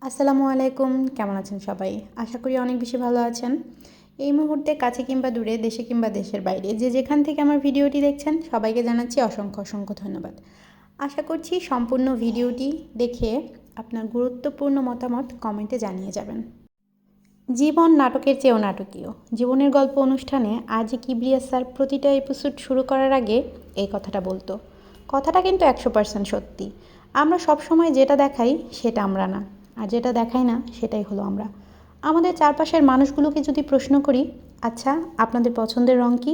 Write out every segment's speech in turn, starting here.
আসসালামু আলাইকুম, কেমন আছেন সবাই? আশা করি অনেক বেশি ভালো আছেন। এই মুহূর্তে কাছে কিংবা দূরে, দেশে কিংবা দেশের বাইরে যে যেখান থেকে আমার ভিডিওটি দেখছেন সবাইকে জানাচ্ছি অসংখ্য অসংখ্য ধন্যবাদ। আশা করছি সম্পূর্ণ ভিডিওটি দেখে আপনার গুরুত্বপূর্ণ মতামত কমেন্টে জানিয়ে যাবেন। জীবন নাটকের চেয়েও নাটকীয়। জীবনের গল্প অনুষ্ঠানে আরজে কিবরিয়া স্যার প্রতিটা এপিসোড শুরু করার আগে এই কথাটা বলতো। কথাটা কিন্তু 100% সত্যি। আমরা সবসময় যেটা দেখাই সেটা আমরা না, আর যেটা দেখাই না সেটাই হলো আমরা। আমাদের চারপাশের মানুষগুলোকে যদি প্রশ্ন করি, আচ্ছা আপনাদের পছন্দের রং কী?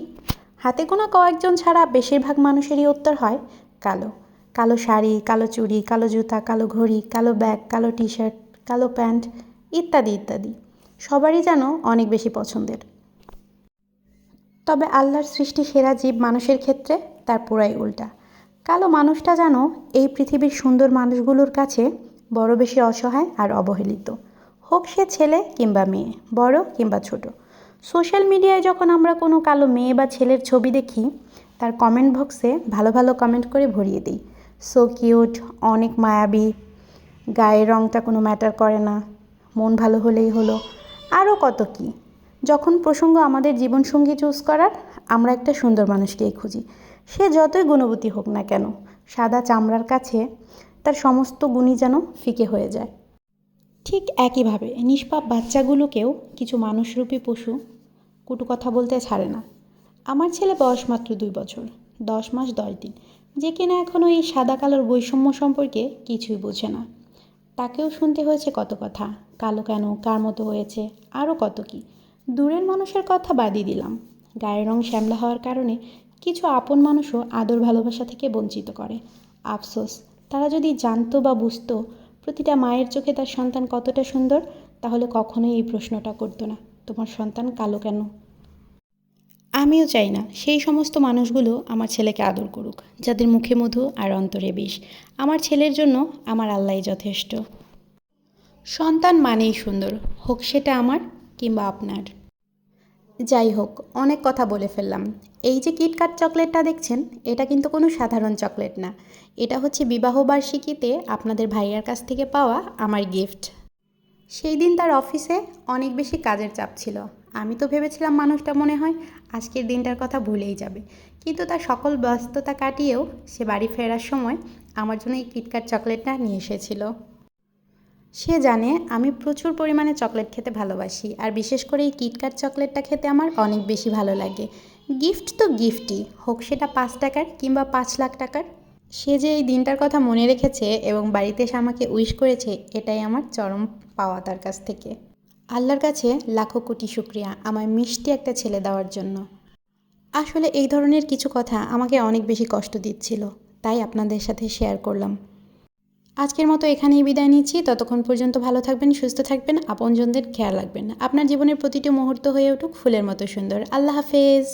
হাতে গোনা কয়েকজন ছাড়া বেশিরভাগ মানুষেরই উত্তর হয় কালো। কালো শাড়ি, কালো চুড়ি, কালো জুতা, কালো ঘড়ি, কালো ব্যাগ, কালো টি শার্ট, কালো প্যান্ট, ইত্যাদি ইত্যাদি। সবারই যেন অনেক বেশি পছন্দের। তবে আল্লাহর সৃষ্টি সেরা জীব মানুষের ক্ষেত্রে তার পুরাই উল্টা। কালো মানুষটা যেন এই পৃথিবীর সুন্দর মানুষগুলোর কাছে বড় বেশি অসহায় আর অবহেলিত। হোক সে ছেলে কিংবা মেয়ে, বড় কিংবা ছোট। সোশ্যাল মিডিয়ায় যখন আমরা কোনো কালো মেয়ে বা ছেলের ছবি দেখি, তার কমেন্ট বক্সে ভালো ভালো কমেন্ট করে ভরিয়ে দিই। সো কিউট, অনেক মায়াবী, গায়ের রঙটা কোনো ম্যাটার করে না, মন ভালো হলেই হলো, আরও কত কী। যখন প্রসঙ্গ আমাদের জীবনসঙ্গী চুজ করার, আমরা একটা সুন্দর মানুষকেই খুঁজি। সে যতই গুণবতী হোক না কেন, সাদা চামড়ার কাছে তার সমস্ত গুণই যেন ফিকে হয়ে যায়। ঠিক একইভাবে নিষ্পাপ বাচ্চাগুলোকেও কিছু মানুষরূপী পশু কটু কথা বলতে ছাড়ে না। আমার ছেলে বয়স মাত্র 2 বছর 10 মাস 10 দিন, যে কিনা এখনও এই সাদা কালোর বৈষম্য সম্পর্কে কিছুই বোঝে না। তাকেও শুনতে হয়েছে কত কথা, কালো কেন, কার মতো হয়েছে, আরও কত কী। দূরের মানুষের কথা বাদই দিলাম, গায়ের রং শ্যামলা হওয়ার কারণে কিছু আপন মানুষও আদর ভালোবাসা থেকে বঞ্চিত করে। আফসোস, তারা যদি জানতো বা বুঝতো প্রতিটা মায়ের চোখে তার সন্তান কতটা সুন্দর, তাহলে কখনোই এই প্রশ্নটা করতো না, তোমার সন্তান কালো কেন। আমিও চাই না সেই সমস্ত মানুষগুলো আমার ছেলেকে আদর করুক, যাদের মুখে মধু আর অন্তরে বিষ। আমার ছেলের জন্য আমার আল্লাহই যথেষ্ট। সন্তান মানেই সুন্দর, হোক সেটা আমার কিংবা আপনার। যাই হোক, অনেক কথা বলে ফেললাম। এই যে কিটক্যাট চকলেটটা দেখছেন, এটা কিন্তু কোনো সাধারণ চকলেট না। এটা হচ্ছে বিবাহবার্ষিকীতে আপনাদের ভাইয়ার কাছ থেকে পাওয়া আমার গিফট। সেই দিন তার অফিসে অনেক বেশি কাজের চাপ ছিল। আমি তো ভেবেছিলাম মানুষটা মনে হয় আজকের দিনটার কথা ভুলেই যাবে, কিন্তু তার সকল ব্যস্ততা কাটিয়েও সে বাড়ি ফেরার সময় আমার জন্য এই কিটক্যাট চকলেটটা নিয়ে এসেছিল। সে জানে আমি প্রচুর পরিমাণে চকলেট খেতে ভালোবাসি, আর বিশেষ করে এই কিটক্যাট চকলেটটা খেতে আমার অনেক বেশি ভালো লাগে। গিফট তো গিফটই, হোক সেটা 5 টাকার কিংবা 5 লাখ টাকার। সে যে এই দিনটার কথা মনে রেখেছে এবং বাড়িতে এসে আমাকে উইশ করেছে, এটাই আমার চরম পাওয়া তার কাছ থেকে। আল্লাহর কাছে লাখো কোটি শুকরিয়া আমায় মিষ্টি একটা ছেলে দেওয়ার জন্য। আসলে এই ধরনের কিছু কথা আমাকে অনেক বেশি কষ্ট দিচ্ছিল, তাই আপনাদের সাথে শেয়ার করলাম। আজকের মতো এখানেই বিদায় নিচ্ছি। ততক্ষণ পর্যন্ত ভালো থাকবেন, সুস্থ থাকবেন, আপনজনদের খেয়াল রাখবেন। আপনার জীবনের প্রতিটি মুহূর্ত হয়ে উঠুক ফুলের মতো সুন্দর। আল্লাহ হাফেজ।